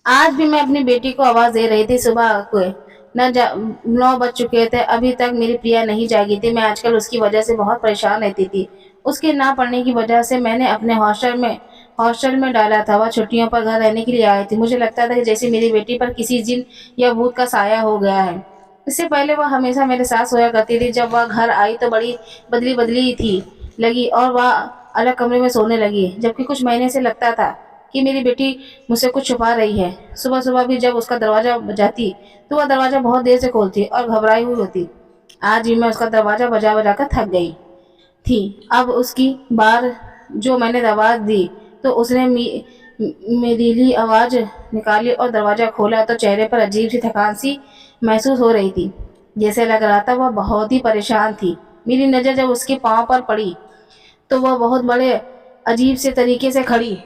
आज भी मैं अपनी बेटी को आवाज दे रही थी सुबह को। न जा 9 बज चुके थे, अभी तक मेरी प्रिया नहीं जागी थी। मैं आजकल उसकी वजह से बहुत परेशान रहती थी। उसके ना पढ़ने की वजह से मैंने अपने हॉस्टल में डाला था। वह छुट्टियों पर घर रहने के लिए आई थी। मुझे लगता था कि जैसे मेरी बेटी पर किसी जिन या भूत का साया हो गया है। इससे पहले वह हमेशा मेरे साथ सोया करती थी। जब वह घर आई तो बड़ी बदली बदली थी लगी और वह अलग कमरे में सोने लगी, जबकि कुछ महीने से लगता था कि मेरी बेटी मुझसे कुछ छुपा रही है। सुबह सुबह भी जब उसका दरवाजा बजाती तो वह दरवाजा बहुत देर से खोलती और घबराई हुई होती। आज भी मैं उसका दरवाजा बजा बजा कर थक गई थी। अब उसकी बार जो मैंने आवाज दी तो उसने मेरीली आवाज निकाली और दरवाजा खोला तो चेहरे पर अजीब सी थकान सी महसूस हो रही थी। जैसे लग रहा था वह बहुत ही परेशान थी। मेरी नज़र जब उसके पाँव पर पड़ी तो वह बहुत बड़े अजीब से तरीके से खड़ी,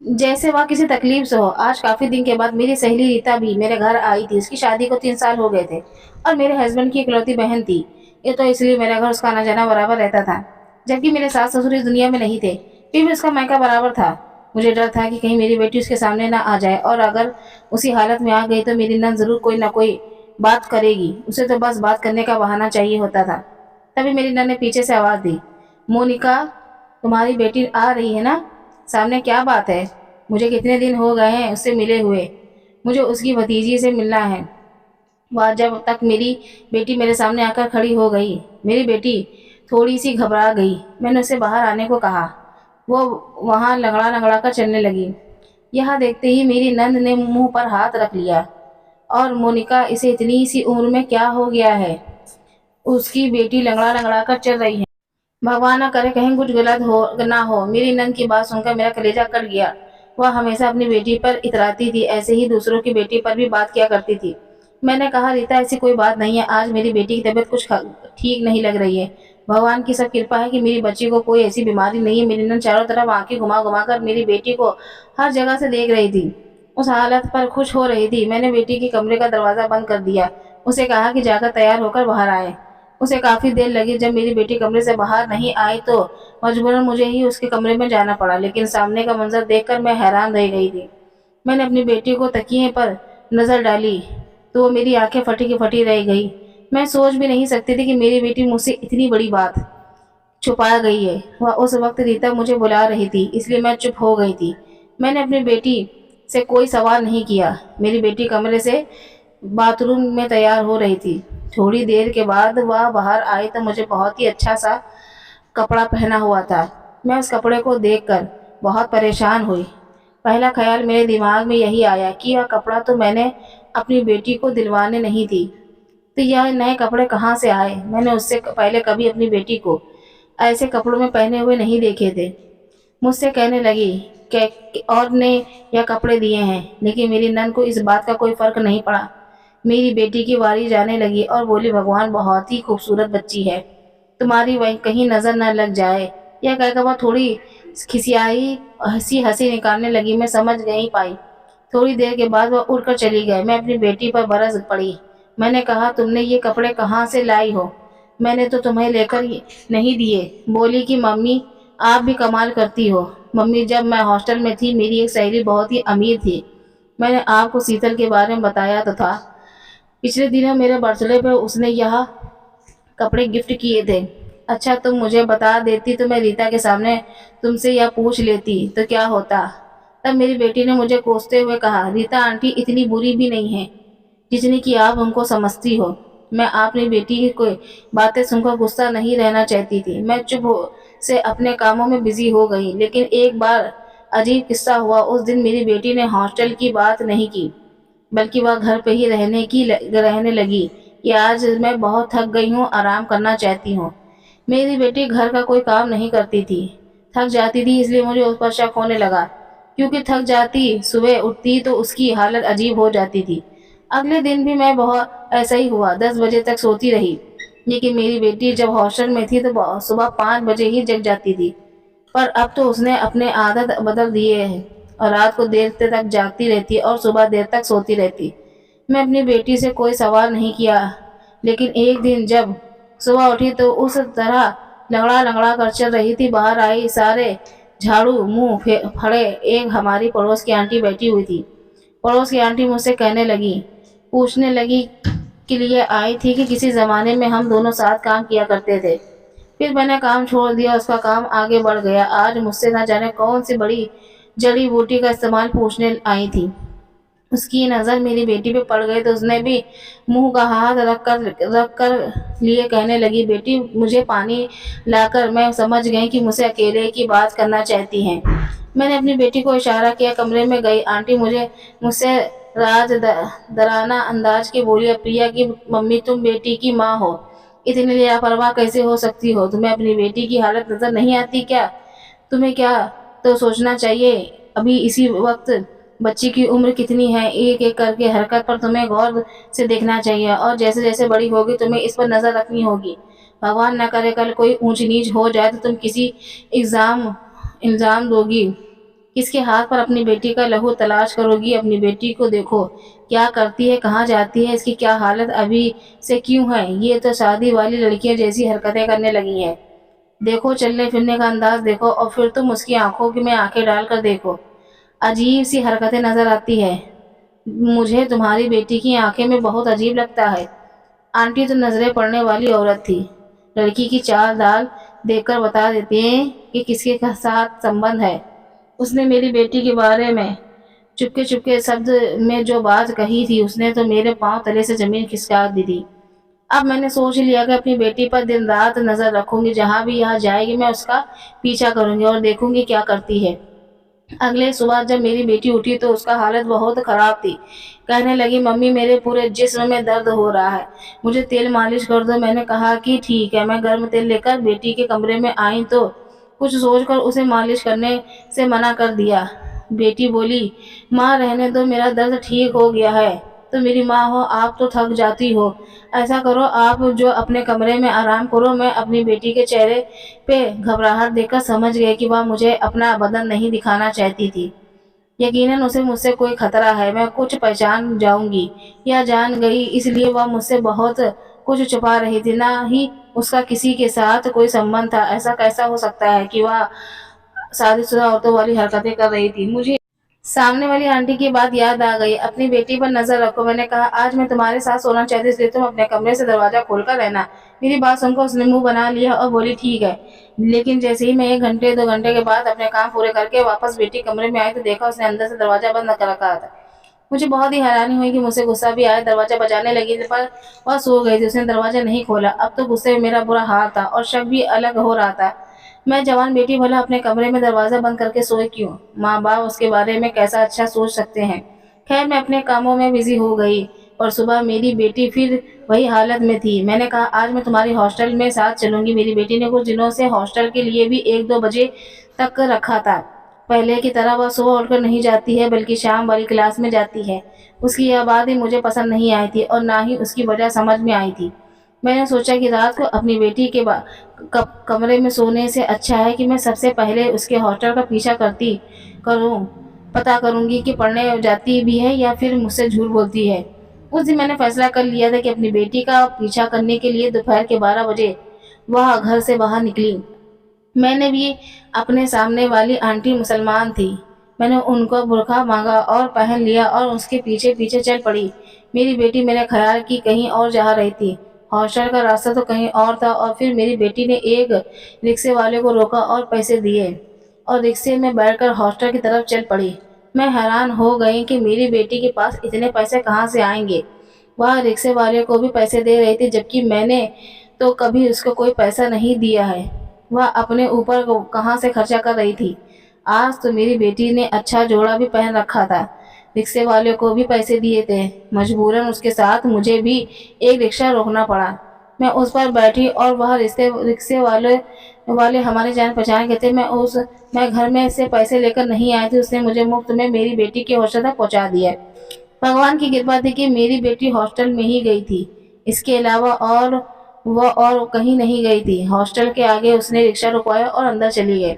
जैसे वह किसी तकलीफ से हो। आज काफी दिन के बाद मेरी सहेली रीता भी मेरे घर आई थी। उसकी शादी को 3 साल हो गए थे और मेरे हस्बैंड की इकलौती बहन थी। ये तो इसलिए मेरे घर उसका आना जाना बराबर रहता था, जबकि मेरे सास ससुर इस दुनिया में नहीं थे। फिर भी उसका मायका बराबर था। मुझे डर था कि कहीं मेरी बेटी उसके सामने ना आ जाए, और अगर उसी हालत में आ गई तो मेरी नंद जरूर कोई ना कोई बात करेगी। उसे तो बस बात करने का बहाना चाहिए होता था। तभी मेरी नंद ने पीछे से आवाज दी, मोनिका, तुम्हारी बेटी आ रही है ना? सामने क्या बात है? मुझे कितने दिन हो गए हैं उससे मिले हुए। मुझे उसकी भतीजी से मिलना है। वह जब तक मेरी बेटी मेरे सामने आकर खड़ी हो गई, मेरी बेटी थोड़ी सी घबरा गई। मैंने उसे बाहर आने को कहा। वो वहाँ लंगड़ा लंगड़ा कर चलने लगी। यह देखते ही मेरी नंद ने मुंह पर हाथ रख लिया। और मोनिका, इसे इतनी सी उम्र में क्या हो गया है? उसकी बेटी लंगड़ा लंगड़ा कर चल रही है। भगवान न करे कहीं कुछ गलत हो ना हो। मेरी नंद की बात सुनकर मेरा कलेजा कट गया। वह हमेशा अपनी बेटी पर इतराती थी, ऐसे ही दूसरों की बेटी पर भी बात किया करती थी। मैंने कहा, रीता, ऐसी कोई बात नहीं है। आज मेरी बेटी की तबीयत कुछ ठीक नहीं लग रही है। भगवान की सब कृपा है कि मेरी बच्ची को कोई ऐसी बीमारी नहीं है। मेरी नंद चारों तरफ आंखें घुमा घुमा कर मेरी बेटी को हर जगह से देख रही थी। उस हालत पर खुश हो रही थी। मैंने बेटी के कमरे का दरवाजा बंद कर दिया। उसे कहा कि जाकर तैयार होकर बाहर आए। उसे काफी देर लगी। जब मेरी बेटी कमरे से बाहर नहीं आई तो मजबूरन मुझे ही उसके कमरे में जाना पड़ा, लेकिन सामने का मंजर देखकर मैं हैरान रह गई थी। मैंने अपनी बेटी को तकिए पर नजर डाली तो वो मेरी आंखें फटी की फटी रह गई। मैं सोच भी नहीं सकती थी कि मेरी बेटी मुझसे इतनी बड़ी बात छुपा गई है। वह उस वक्त रीता मुझे बुला रही थी, इसलिए मैं चुप हो गई थी। मैंने अपनी बेटी से कोई सवाल नहीं किया। मेरी बेटी कमरे से बाथरूम में तैयार हो रही थी। थोड़ी देर के बाद वह बाहर आई तो मुझे बहुत ही अच्छा सा कपड़ा पहना हुआ था। मैं उस कपड़े को देखकर बहुत परेशान हुई। पहला ख्याल मेरे दिमाग में यही आया कि यह कपड़ा तो मैंने अपनी बेटी को दिलवाने नहीं थी, तो यह नए कपड़े कहाँ से आए? मैंने उससे पहले कभी अपनी बेटी को ऐसे कपड़ों में पहने हुए नहीं देखे थे। मुझसे कहने लगी कि और ने यह कपड़े दिए हैं, लेकिन मेरी नन को इस बात का कोई फर्क नहीं पड़ा। मेरी बेटी की बारी जाने लगी और बोली, भगवान, बहुत ही खूबसूरत बच्ची है, तुम्हारी वही कहीं नजर न लग जाए। यह कहकर वह थोड़ी खिसियाई हंसी हंसी निकालने लगी। मैं समझ नहीं पाई। थोड़ी देर के बाद वह उड़कर चली गई। मैं अपनी बेटी पर बरस पड़ी। मैंने कहा, तुमने ये कपड़े कहाँ से लाई हो? मैंने तो तुम्हें लेकर नहीं दिए। बोली कि मम्मी, आप भी कमाल करती हो। मम्मी, जब मैं हॉस्टल में थी मेरी एक सहेली बहुत ही अमीर थी। मैंने आपको शीतल के बारे में बताया तो था। पिछले दिनों मेरे बर्थडे पर उसने यह कपड़े गिफ्ट किए थे। अच्छा, तुम मुझे बता देती तो मैं रीता के सामने तुमसे यह पूछ लेती तो क्या होता? तब मेरी बेटी ने मुझे कोसते हुए कहा, रीता आंटी इतनी बुरी भी नहीं है जितनी कि आप उनको समझती हो। मैं अपनी बेटी की कोई बातें सुनकर गुस्सा नहीं रहना चाहती थी। मैं चुप हो से अपने कामों में बिजी हो गई। लेकिन एक बार अजीब किस्सा हुआ। उस दिन मेरी बेटी ने हॉस्टल की बात नहीं की, बल्कि वह घर पे ही रहने लगी कि आज मैं बहुत थक गई हूँ, आराम करना चाहती हूँ। मेरी बेटी घर का कोई काम नहीं करती थी, थक जाती थी, इसलिए मुझे उस पर शक होने लगा। क्योंकि थक जाती, सुबह उठती तो उसकी हालत अजीब हो जाती थी। अगले दिन भी मैं बहुत ऐसा ही हुआ, 10 बजे तक सोती रही। लेकिन मेरी बेटी जब हॉस्टल में थी तो सुबह 5 बजे ही जग जाती थी। पर अब तो उसने अपने आदत बदल दिए हैं और रात को देर तक जागती रहती और सुबह देर तक सोती रहती। मैं अपनी बेटी से कोई सवाल नहीं किया, लेकिन एक दिन जब सुबह उठी तो उस तरह लंगड़ा लंगड़ा कर चल रही थी। बाहर आई, सारे झाड़ू मुंह फड़े एक हमारी पड़ोस की आंटी बैठी हुई थी। पड़ोस की आंटी मुझसे कहने लगी, पूछने लगी के लिए आई थी कि किसी ज़माने में हम दोनों साथ काम किया करते थे। फिर मैंने काम छोड़ दिया, उसका काम आगे बढ़ गया। आज मुझसे ना जाने कौन सी बड़ी जड़ी बूटी का इस्तेमाल पूछने आई थी। उसकी नज़र मेरी बेटी पे पड़ गई तो उसने भी मुंह का हाथ रख कर लिए कहने लगी, बेटी मुझे पानी लाकर। मैं समझ गई कि मुझसे अकेले की बात करना चाहती हैं। मैंने अपनी बेटी को इशारा किया, कमरे में गई। आंटी मुझसे दराना अंदाज के बोली, प्रिया की मम्मी तुम बेटी की माँ हो, इतनी लापरवाह कैसे हो सकती हो? तुम्हें अपनी बेटी की हालत नजर नहीं आती क्या? तुम्हें क्या तो सोचना चाहिए, अभी इसी वक्त बच्ची की उम्र कितनी है। एक एक करके हरकत पर तुम्हें गौर से देखना चाहिए और जैसे जैसे बड़ी होगी तुम्हें इस पर नजर रखनी होगी। भगवान न करे कल कोई ऊंच नीच हो जाए तो तुम किसी इल्जाम इल्जाम दोगी, किसके हाथ पर अपनी बेटी का लहू तलाश करोगी? अपनी बेटी को देखो, क्या करती है, कहाँ जाती है, इसकी क्या हालत अभी से क्यों है? ये तो शादी वाली लड़कियां जैसी हरकतें करने लगी हैं। देखो, चलने फिरने का अंदाज देखो, और फिर तुम उसकी आंखों में आंखें डालकर देखो, अजीब सी हरकतें नजर आती है। मुझे तुम्हारी बेटी की आंखें में बहुत अजीब लगता है। आंटी तो नजरें पड़ने वाली औरत थी। लड़की की चाल दाल देखकर बता देती हैं कि किसके साथ संबंध है। उसने मेरी बेटी के बारे में चुपके चुपके शब्द में जो बात कही थी, उसने तो मेरे पांव तले से जमीन खिसका दी थी। अब मैंने सोच लिया कि अपनी बेटी पर दिन रात नजर रखूंगी, जहां भी यहाँ जाएगी मैं उसका पीछा करूंगी और देखूंगी क्या करती है। अगले सुबह जब मेरी बेटी उठी तो उसका हालत बहुत खराब थी। कहने लगी, मम्मी मेरे पूरे जिस्म में दर्द हो रहा है, मुझे तेल मालिश कर दो। मैंने कहा कि ठीक है। मैं गर्म तेल लेकर बेटी के कमरे में आई तो कुछ सोचकर उसे मालिश करने से मना कर दिया। बेटी बोली, माँ रहने दो, मेरा दर्द ठीक हो गया है। तो मेरी माँ हो, आप तो थक जाती हो। ऐसा करो, आप जो अपने कमरे में आराम करो। मैं अपनी बेटी के चेहरे पे घबराहट देखकर समझ गए कि वह मुझे अपना बदन नहीं दिखाना चाहती थी। यकीनन उसे मुझसे कोई खतरा है, मैं कुछ पहचान जाऊंगी या जान गई, इसलिए वह मुझसे बहुत कुछ छुपा रही थी। ना ही उसका किसी के साथ कोई संबंध था। ऐसा कैसा हो सकता है कि वह शादीशुदा औरतों वाली हरकतें कर रही थी? मुझे सामने वाली आंटी की बात याद आ गई। अपनी बेटी पर नजर रखो, मैंने कहा। आज मैं तुम्हारे साथ सोना चाहती, इसलिए तुम अपने कमरे से दरवाजा खोलकर रहना। मेरी बात सुनकर उसने मुंह बना लिया और बोली, ठीक है। लेकिन जैसे ही मैं 1 घंटे 2 घंटे के बाद अपने काम पूरे करके वापस बेटी कमरे में आई तो देखा उसने अंदर से दरवाजा बंद कर रखा था। मुझे बहुत ही हैरानी हुई कि मुझसे गुस्सा भी आया। दरवाजा बजाने लगी थी पर वह सो गई थी, उसने दरवाजा नहीं खोला। अब तो गुस्से में मेरा बुरा हाल था और शक भी अलग हो रहा था। मैं जवान बेटी भला अपने कमरे में दरवाजा बंद करके सोए क्यों? माँ बाप उसके बारे में कैसा अच्छा सोच सकते हैं। खैर, मैं अपने कामों में बिजी हो गई और सुबह मेरी बेटी फिर वही हालत में थी। मैंने कहा, आज मैं तुम्हारी हॉस्टल में साथ चलूंगी। मेरी बेटी ने कुछ दिनों से हॉस्टल के लिए भी 1-2 बजे तक रखा था। पहले की तरह वह सुबह उठकर नहीं जाती है, बल्कि शाम वाली क्लास में जाती है। उसकी यह बात ही मुझे पसंद नहीं आई थी और ना ही उसकी वजह समझ में आई थी। मैंने सोचा कि रात को अपनी बेटी के कमरे में सोने से अच्छा है कि मैं सबसे पहले उसके हॉस्टल का पीछा करूं, पता करूंगी कि पढ़ने जाती भी है या फिर मुझसे झूठ बोलती है। उस दिन मैंने फैसला कर लिया था कि अपनी बेटी का पीछा करने के लिए दोपहर के 12 बजे वह घर से बाहर निकली। मैंने भी अपने सामने वाली आंटी मुसलमान थी। मैंने उनको बुर्का मांगा और पहन लिया और उसके पीछे पीछे चल पड़ी। मेरी बेटी मेरे ख्याल की कहीं और जा रही थी। हॉस्टल का रास्ता तो कहीं और था और फिर मेरी बेटी ने एक रिक्शे वाले को रोका और पैसे दिए और रिक्शे में बैठकर हॉस्टल की तरफ चल पड़ी। मैं हैरान हो गई कि मेरी बेटी के पास इतने पैसे कहाँ से आएंगे। वह रिक्शे वाले को भी पैसे दे रही थी, जबकि मैंने तो कभी उसको कोई पैसा नहीं दिया है। वह अपने ऊपर कहाँ से खर्चा कर रही थी। आज तो मेरी बेटी ने अच्छा जोड़ा भी पहन रखा था। रिक्शे वाले को भी पैसे दिए थे। मजबूरन उसके साथ मुझे भी एक रिक्शा रोकना पड़ा। मैं उस पर बैठी और वह रिक्शे वाले हमारे जान पहचान के थे। मैं घर में से पैसे लेकर नहीं आई थी। उसने मुझे मुफ्त में मेरी बेटी के हॉस्टल तक पहुंचा दिया। भगवान की कृपा थी कि मेरी बेटी हॉस्टल में ही गई थी। इसके अलावा वह और कहीं नहीं गई थी। हॉस्टल के आगे उसने रिक्शा रुकवाया और अंदर चली गई।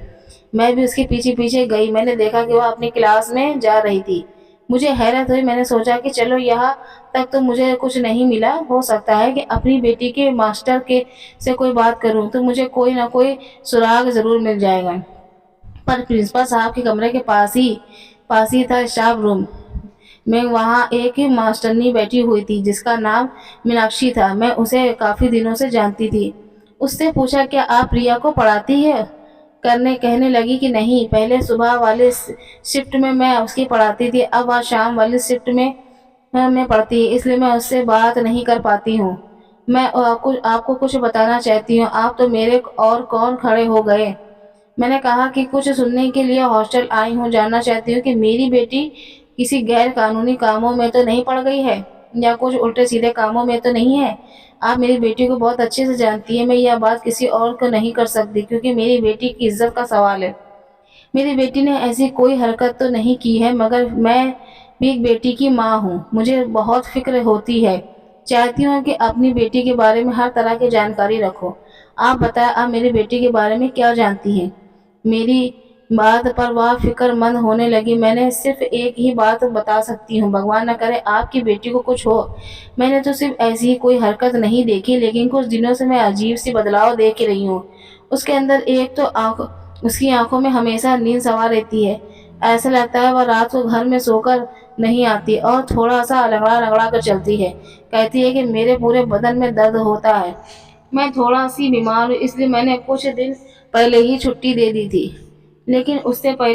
मैं भी उसके पीछे पीछे गई। मैंने देखा कि वह अपनी क्लास में जा रही थी। मुझे हैरत हुई। मैंने सोचा कि चलो, यहाँ तक तो मुझे कुछ नहीं मिला, हो सकता है कि अपनी बेटी के मास्टर के से कोई बात करूं तो मुझे कोई ना कोई सुराग जरूर मिल जाएगा। पर प्रिंसिपल साहब के कमरे के पास ही था स्टाफ रूम। मैं वहाँ एक ही मास्टरनी बैठी हुई थी जिसका नाम मीनाक्षी था। मैं उसे काफ़ी दिनों से जानती थी। उससे पूछा, क्या आप प्रिया को पढ़ाती है? करने कहने लगी कि नहीं, पहले सुबह वाले शिफ्ट में मैं उसकी पढ़ाती थी, अब वह शाम वाली शिफ्ट में मैं पढ़ती है, इसलिए मैं उससे बात नहीं कर पाती हूँ। मैं आपको कुछ बताना चाहती हूँ, आप तो मेरे और कौन खड़े हो गए। मैंने कहा कि कुछ सुनने के लिए हॉस्टल आई हूँ, जानना चाहती हूँ कि मेरी बेटी किसी गैर कानूनी कामों में तो नहीं पड़ गई है या कुछ उल्टे सीधे कामों में तो नहीं है। आप मेरी बेटी को बहुत अच्छे से जानती है, मैं यह बात किसी और को नहीं कर सकती क्योंकि मेरी बेटी की इज्जत का सवाल है। मेरी बेटी ने ऐसी कोई हरकत तो नहीं की है, मगर मैं भी एक बेटी की माँ हूँ, मुझे बहुत फिक्र होती है। चाहती हूँ कि अपनी बेटी के बारे में हर तरह की जानकारी रखो। आप बताएं, आप मेरी बेटी के बारे में क्या जानती हैं? मेरी बात पर वह फिक्रमंद होने लगी। मैंने सिर्फ एक ही बात बता सकती हूँ, भगवान न करे आपकी बेटी को कुछ हो। मैंने तो सिर्फ ऐसी ही कोई हरकत नहीं देखी, लेकिन कुछ दिनों से मैं अजीब सी बदलाव देख रही हूँ। उसके अंदर एक तो उसकी आंखों में हमेशा नींद सवार रहती है। ऐसा लगता है वह रात को घर में सोकर नहीं आती और थोड़ा सा लंगड़ा लंगड़ा कर चलती है। कहती है कि मेरे पूरे बदन में दर्द होता है। मैं थोड़ा सी बीमार हूँ, इसलिए मैंने कुछ दिन पहले ही छुट्टी दे दी थी। लेकिन उससे पहले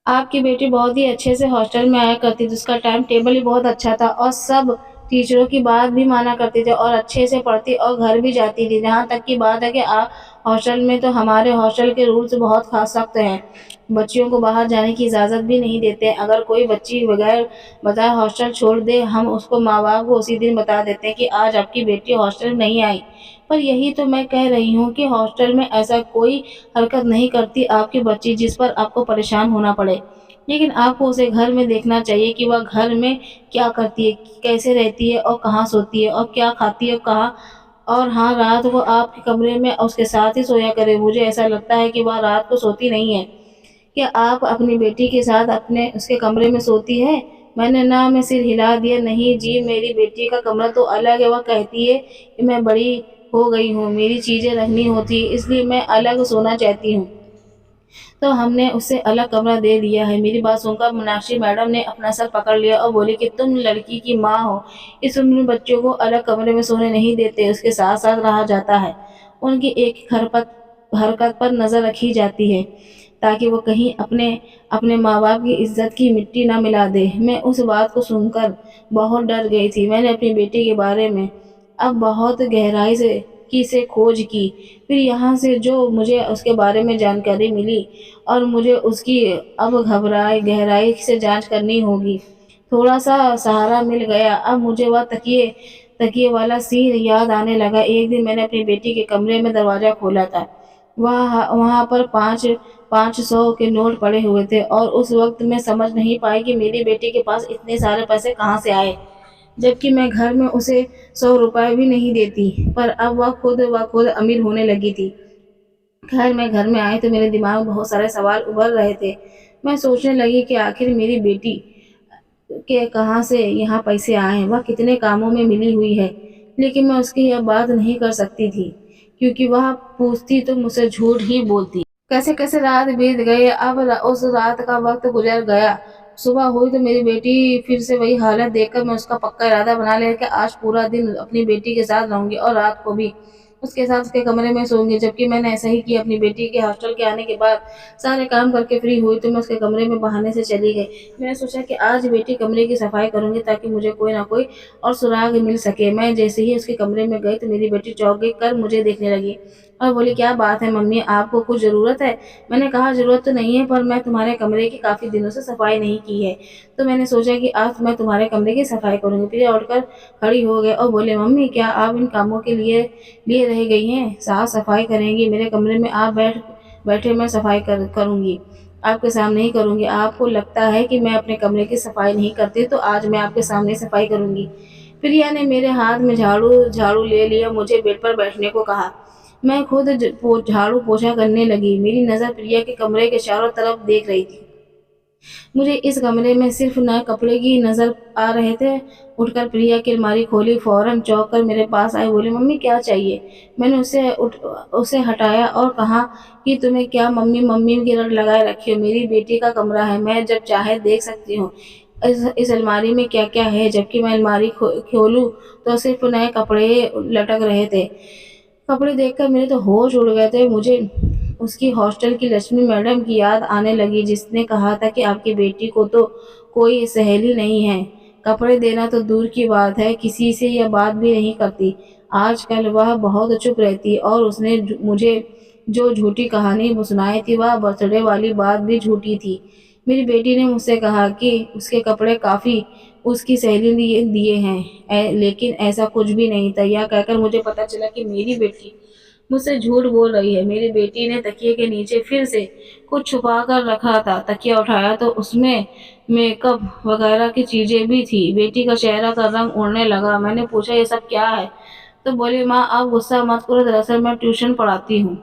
आपकी बेटी बहुत ही अच्छे से हॉस्टल में आया करती थी, उसका टाइम टेबल भी बहुत अच्छा था और सब टीचरों की बात भी माना करती थी और अच्छे से पढ़ती और घर भी जाती थी। जहाँ तक की बात है कि आप हॉस्टल में तो हमारे हॉस्टल के रूल्स बहुत खास सख्त हैं। बच्चियों को बाहर जाने की इजाज़त भी नहीं देते। अगर कोई बच्ची बगैर बताए हॉस्टल छोड़ दे, हम उसको माँ बाप को उसी दिन बता देते हैं कि आज आपकी बेटी हॉस्टल नहीं आई। पर यही तो मैं कह रही हूँ कि हॉस्टल में ऐसा कोई हरकत नहीं करती आपकी बच्ची जिस पर आपको परेशान होना पड़े। लेकिन आपको उसे घर में देखना चाहिए कि वह घर में क्या करती है, कैसे रहती है और कहाँ सोती है और क्या खाती है और कहाँ। और हाँ, रात को आपके कमरे में उसके साथ ही सोया करे। मुझे ऐसा लगता है कि वह रात को सोती नहीं है। क्या आप अपनी बेटी के साथ अपने उसके कमरे में सोती है? मैंने ना में सिर हिला दिया। नहीं जी, मेरी बेटी का कमरा तो अलग है। वह कहती है कि मैं बड़ी हो गई हूँ, मेरी चीज़ें रखनी होती, इसलिए मैं अलग सोना चाहती हूँ। तो हमने उससे अलग कमरा दे दिया है। मेरी बात सुनकर मीनाक्षी मैडम ने अपना सर पकड़ लिया और बोली कि तुम लड़की की माँ हो, इस उम्र में बच्चों को अलग कमरे में सोने नहीं देते, उसके साथ साथ रहा जाता है। उनकी एक हरकत पर नज़र रखी जाती है ताकि वो कहीं अपने अपने माँ बाप की इज्जत की मिट्टी ना मिला दे। मैं उस बात को सुनकर बहुत डर गई थी। मैंने अपनी बेटी के बारे में अब बहुत गहराई से खोज की। फिर यहाँ से जो मुझे उसके बारे में जानकारी मिली और मुझे उसकी अब घबराए गहराई से जांच करनी होगी। थोड़ा सा सहारा मिल गया। अब मुझे वह तकिए तकिए वाला सीन याद आने लगा। एक दिन मैंने अपनी बेटी के कमरे में दरवाज़ा खोला था। वहाँ वहाँ पर 500 के नोट पड़े हुए थे और उस वक्त मैं समझ नहीं पाई कि मेरी बेटी के पास इतने सारे पैसे कहाँ से आए, जबकि मैं घर में उसे 100 रुपए भी नहीं देती। पर अब वह खुद अमीर होने लगी थी। खैर, मैं घर में आई तो मेरे दिमाग में बहुत सारे सवाल उभर रहे थे। मैं सोचने लगी कि आखिर मेरी बेटी के कहाँ से यहाँ पैसे आए हैं, वह कितने कामों में मिली हुई है। लेकिन मैं उसकी यह बात नहीं कर सकती थी क्योंकि वह पूछती तो मुझसे झूठ ही बोलती। कैसे कैसे रात बीत गई। अब उस रात का वक्त गुजर गया। सुबह हुई तो मेरी बेटी फिर से वही हालत देखकर मैं उसका पक्का इरादा बना लिया कि आज पूरा दिन अपनी बेटी के साथ रहूंगी और रात को भी उसके साथ उसके कमरे में सोऊंगी। जबकि मैंने ऐसा ही किया। अपनी बेटी के हॉस्टल के आने के बाद सारे काम करके फ्री हुई तो मैं उसके कमरे में बहाने से चली गई। मैंने सोचा कि आज बेटी कमरे की सफाई करूंगी ताकि मुझे कोई ना कोई और सुराग मिल सके। मैं जैसे ही उसके कमरे में गई तो मेरी बेटी चौंक गई कर मुझे देखने लगी और बोली, क्या बात है मम्मी, आपको कुछ ज़रूरत है? मैंने कहा, ज़रूरत तो नहीं है, पर मैं तुम्हारे कमरे की काफ़ी दिनों से सफाई नहीं की है, तो मैंने सोचा कि आज मैं तुम्हारे कमरे की सफाई करूंगी। प्रिया उठकर खड़ी हो गए और बोले, मम्मी क्या आप इन कामों के लिए लिए रह गई हैं? साफ सफाई करेंगी मेरे कमरे में? आप बैठे मैं सफाई करूंगी, आपके सामने ही करूंगी। आपको लगता है कि मैं अपने कमरे की सफाई नहीं करती, तो आज मैं आपके सामने सफाई करूंगी। प्रिया ने मेरे हाथ में झाड़ू झाड़ू ले लिया, मुझे बेड पर बैठने को कहा। मैं खुद झाड़ू पोछा करने लगी। मेरी नज़र प्रिया के कमरे के चारों तरफ देख रही थी। मुझे इस कमरे में सिर्फ नए कपड़े ही नजर आ रहे थे। उठकर प्रिया की अलमारी खोली, फौरन चौंक कर मेरे पास आई, बोली, मम्मी क्या चाहिए? मैंने उसे हटाया और कहा कि तुम्हें क्या मम्मी मम्मी की रट लगाए रखी हो? मेरी बेटी का कमरा है, मैं जब चाहे देख सकती हूँ। इस अलमारी में क्या क्या है, जबकि मैं अलमारी खोलूं तो सिर्फ नए कपड़े लटक रहे थे। कपड़े देखकर मेरे तो होश उड़ गए थे। मुझे उसकी हॉस्टल की लक्ष्मी मैडम की याद आने लगी, जिसने कहा था कि आपकी बेटी को तो कोई सहेली नहीं है, कपड़े देना तो दूर की बात है, किसी से यह बात भी नहीं करती। आजकल वह बहुत चुप रहती, और उसने मुझे जो झूठी कहानी सुनाई थी, वह बर्थडे वाली बात भी झूठी थी। मेरी बेटी ने मुझसे कहा कि उसके कपड़े काफ़ी उसकी सहेली ने दिए हैं, लेकिन ऐसा कुछ भी नहीं था। यह कहकर मुझे पता चला कि मेरी बेटी मुझसे झूठ बोल रही है। मेरी बेटी ने तकिए के नीचे फिर से कुछ छुपा कर रखा था। तकिया उठाया तो उसमें मेकअप वगैरह की चीजें भी थी। बेटी का चेहरा का रंग उड़ने लगा। मैंने पूछा, ये सब क्या है? तो बोली, माँ आप गुस्सा मत करो, दरअसल मैं ट्यूशन पढ़ाती हूँ,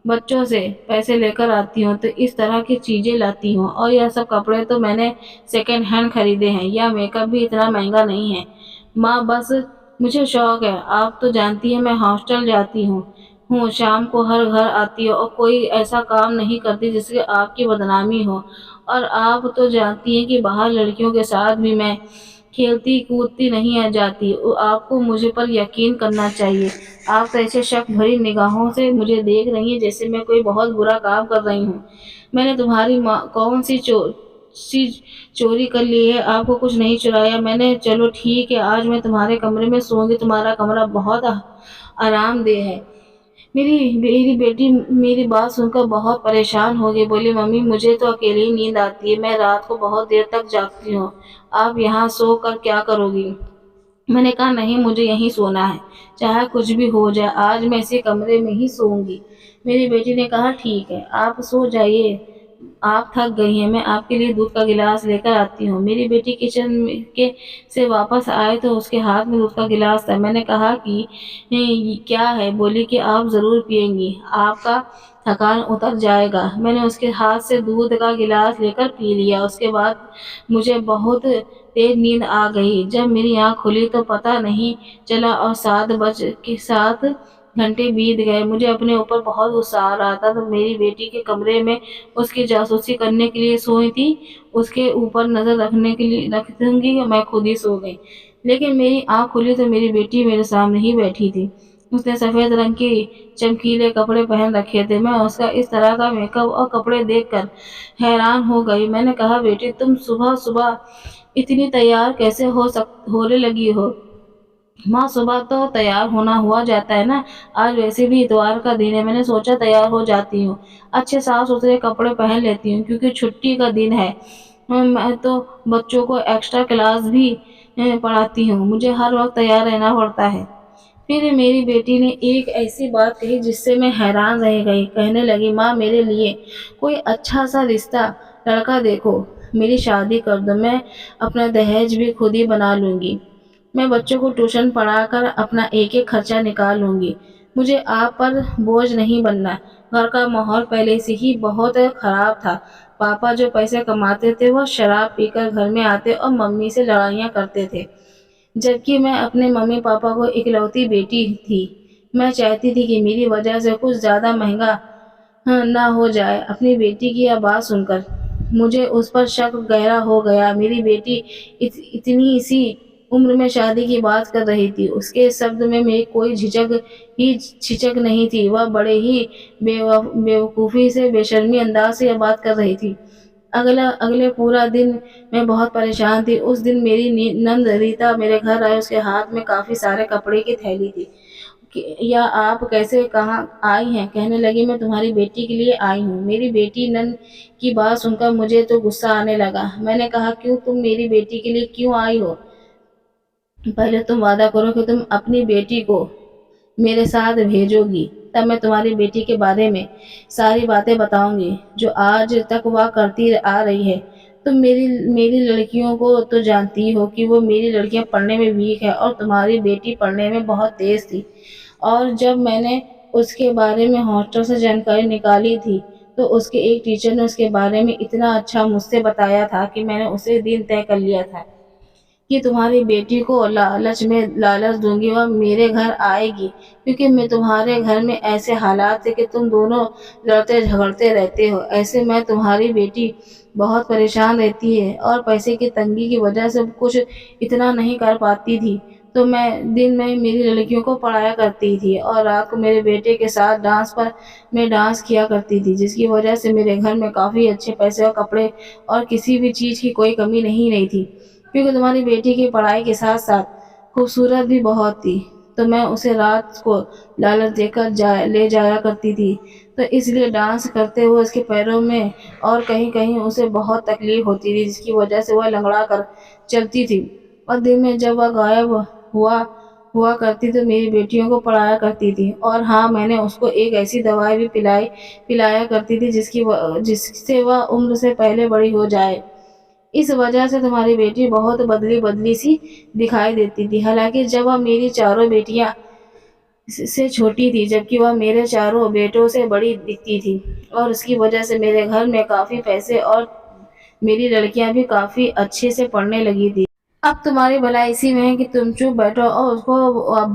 बच्चों से पैसे लेकर आती हूँ, तो इस तरह की चीजें लाती हूँ, और यह सब कपड़े तो मैंने सेकेंड हैंड खरीदे हैं, यह मेकअप भी इतना महंगा नहीं है। माँ बस मुझे शौक है, आप तो जानती हैं मैं हॉस्टल जाती हूँ, शाम को हर घर आती हूँ, और कोई ऐसा काम नहीं करती जिससे आपकी बदनामी हो। और आप तो जानती हैं कि बाहर लड़कियों के साथ भी मैं खेलती कूदती नहीं आ जाती। आपको मुझे पर यकीन करना चाहिए। आप तो ऐसे शक भरी निगाहों से मुझे देख रही हैं जैसे मैं कोई बहुत बुरा काम कर रही हूँ। मैंने तुम्हारी माँ कौन सी चोरी कर ली है? आपको कुछ नहीं चुराया मैंने। चलो ठीक है, आज मैं तुम्हारे कमरे में सोऊंगी, तुम्हारा कमरा बहुत आरामदेह है। मेरी मेरी बेटी मेरी बात सुनकर बहुत परेशान हो गई। बोली, मम्मी मुझे तो अकेली ही नींद आती है, मैं रात को बहुत देर तक जागती हूँ, आप यहाँ सो कर क्या करोगी? मैंने कहा, नहीं मुझे यहीं सोना है, चाहे कुछ भी हो जाए, आज मैं इसी कमरे में ही सोऊंगी। मेरी बेटी ने कहा, ठीक है आप सो जाइए, आप थक गई हैं, मैं आपके लिए दूध का गिलास लेकर आती हूँ। मेरी बेटी किचन के से वापस आए तो उसके हाथ में दूध का गिलास था। मैंने कहा कि ये क्या है? बोली कि आप ज़रूर पिएंगी, आपका थकान उतर जाएगा। मैंने उसके हाथ से दूध का गिलास लेकर पी लिया। उसके बाद मुझे बहुत तेज नींद आ गई। जब मेरी आँख खुली तो पता नहीं चला, और 7 घंटे बीत गए। मुझे अपने ऊपर बहुत गुस्सा आ रहा था। तो मेरी बेटी के कमरे में उसकी जासूसी करने के लिए सोई थी, उसके ऊपर नज़र रखने के लिए रख दूंगी, मैं खुद ही सो गई। लेकिन मेरी आँख खुली तो मेरी बेटी मेरे सामने ही बैठी थी। उसने सफ़ेद रंग के चमकीले कपड़े पहन रखे थे। मैं उसका इस तरह का मेकअप और कपड़े देखकर हैरान हो गई। मैंने कहा, बेटी तुम सुबह सुबह इतनी तैयार कैसे होने लगी हो? माँ, सुबह तो तैयार होना हुआ जाता है ना, आज वैसे भी इतवार का दिन है, मैंने सोचा तैयार हो जाती हूँ, अच्छे साफ सुथरे कपड़े पहन लेती हूँ, क्योंकि छुट्टी का दिन है। मैं तो बच्चों को एक्स्ट्रा क्लास भी पढ़ाती हूँ, मुझे हर वक्त तैयार रहना पड़ता है। फिर मेरी बेटी ने एक ऐसी बात कही जिससे मैं हैरान रह गई। कहने लगी, माँ मेरे लिए कोई अच्छा सा रिश्ता लड़का देखो, मेरी शादी कर दो, मैं अपना दहेज भी खुद ही बना लूँगी, मैं बच्चों को ट्यूशन पढ़ाकर अपना एक एक खर्चा निकाल लूँगी, मुझे आप पर बोझ नहीं बनना। घर का माहौल पहले से ही बहुत खराब था। पापा जो पैसे कमाते थे वह शराब पीकर घर में आते और मम्मी से लड़ाइयाँ करते थे, जबकि मैं अपने मम्मी पापा को इकलौती बेटी थी। मैं चाहती थी कि मेरी वजह से कुछ ज़्यादा महंगा ना हो जाए। अपनी बेटी की यह बात सुनकर मुझे उस पर शक गहरा हो गया। मेरी बेटी इतनी सी उम्र में शादी की बात कर रही थी। उसके शब्द में मेरी कोई झिझक नहीं थी। वह बड़े ही बेवकूफ़ी से, बेशर्मी अंदाज से यह बात कर रही थी। अगले पूरा दिन मैं बहुत परेशान थी। उस दिन मेरी नंद रीता मेरे घर आई, उसके हाथ में काफ़ी सारे कपड़े की थैली थी। या आप कैसे कहाँ आई हैं? कहने लगी, मैं तुम्हारी बेटी के लिए आई हूँ। मेरी बेटी नंद की बात सुनकर मुझे तो गुस्सा आने लगा। मैंने कहा, क्यों, तुम मेरी बेटी के लिए क्यों आई हो? पहले तुम वादा करो कि तुम अपनी बेटी को मेरे साथ भेजोगी, तब मैं तुम्हारी बेटी के बारे में सारी बातें बताऊंगी जो आज तक वह करती आ रही है। तुम मेरी मेरी लड़कियों को तो जानती हो कि वो मेरी लड़कियां पढ़ने में वीक है, और तुम्हारी बेटी पढ़ने में बहुत तेज थी। और जब मैंने उसके बारे में हॉस्टल से जानकारी निकाली थी, तो उसके एक टीचर ने उसके बारे में इतना अच्छा मुझसे बताया था कि मैंने उसे दिन तय कर लिया था کہ تمہاری بیٹی کو لالچ دوں گی، وہ میرے گھر آئے گی، کیونکہ میں تمہارے گھر میں ایسے حالات ہے کہ تم دونوں لڑتے جھگڑتے رہتے ہو۔ ایسے میں تمہاری بیٹی بہت پریشان رہتی ہے اور پیسے کی تنگی کی وجہ سے کچھ اتنا نہیں کر پاتی تھی، تو میں دن میں میری لڑکیوں کو پڑھایا کرتی تھی اور رات کو میرے بیٹے کے ساتھ ڈانس کیا کرتی تھی، جس کی وجہ سے میرے گھر میں کافی اچھے پیسے اور کپڑے اور کسی بھی چیز کی کوئی کمی نہیں تھی، کیونکہ تمہاری بیٹی کی پڑھائی کے ساتھ ساتھ خوبصورت بھی بہت تھی، تو میں اسے رات کو لالچ دے کر لے جایا کرتی تھی، تو اس لیے ڈانس کرتے ہوئے اس کے پیروں میں اور کہیں کہیں اسے بہت تکلیف ہوتی تھی، جس کی وجہ سے وہ لنگڑا کر چلتی تھی، اور دن میں جب وہ غائب ہوا کرتی تو میری بیٹیوں کو پڑھایا کرتی تھی، اور ہاں میں نے اس کو ایک ایسی دوائی بھی پلایا کرتی تھی جس سے وہ عمر سے پہلے بڑی ہو جائے۔ اس وجہ سے تمہاری بیٹی بہت بدلی سی دکھائی دیتی تھی، حالانکہ جب وہ میری چاروں بیٹیاں سے چھوٹی تھی، جبکہ وہ میرے چاروں بیٹوں سے بڑی دکھتی تھی، اور اس کی وجہ سے میرے گھر میں کافی پیسے اور میری لڑکیاں بھی کافی اچھے سے پڑھنے لگی تھی۔ اب تمہاری بھلائی اسی میں ہے کہ تم چپ بیٹھو اور اس کو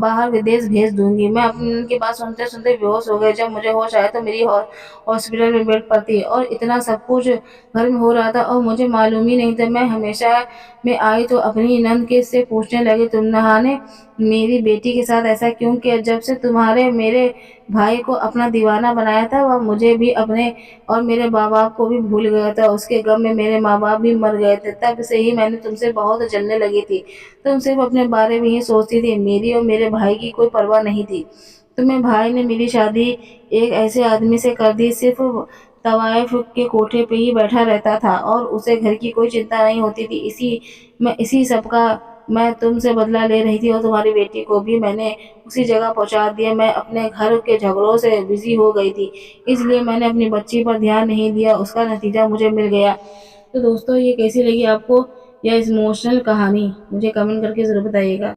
باہر ودیش بھیج دوں گی۔ میں ان کی بات سنتے سنتے بے ہوش ہو گئی۔ جب مجھے ہوش آیا تو میری ہاسپٹل میں بیڈ پر تھی، اور اتنا سب کچھ گھر میں ہو رہا تھا اور مجھے معلوم ہی نہیں تھا۔ میں ہمیشہ میں آئی تو اپنی نند سے پوچھنے لگی، تم نے میری بیٹی کے ساتھ ایسا کیوں کیا؟ جب سے تمہارے میرے بھائی کو اپنا دیوانہ بنایا تھا، وہ مجھے بھی اپنے اور میرے ماں باپ کو بھی بھول گیا تھا۔ اس کے غم میں میرے ماں باپ بھی مر گئے تھے۔ تب سے ہی میں نے تم سے بہت جلنے لگی تھی۔ تم صرف اپنے بارے میں ہی سوچتی تھی، میری اور میرے بھائی کی کوئی پرواہ نہیں تھی۔ تمہارے بھائی نے میری شادی ایک ایسے آدمی سے کر دی، صرف طوائف کے کوٹھے پہ ہی بیٹھا رہتا تھا اور اسے گھر کی کوئی چنتا نہیں ہوتی تھی۔ اسی سب کا میں تم سے بدلہ لے رہی تھی، اور تمہاری بیٹی کو بھی میں نے اسی جگہ پہنچا دیا۔ میں اپنے گھر کے جھگڑوں سے بزی ہو گئی تھی، اس لیے میں نے اپنی بچی پر دھیان نہیں دیا، اس کا نتیجہ مجھے مل گیا۔ تو دوستو، یہ کیسی لگی آپ کو یہ ایموشنل کہانی؟ مجھے کمنٹ کر کے ضرور بتائیے گا۔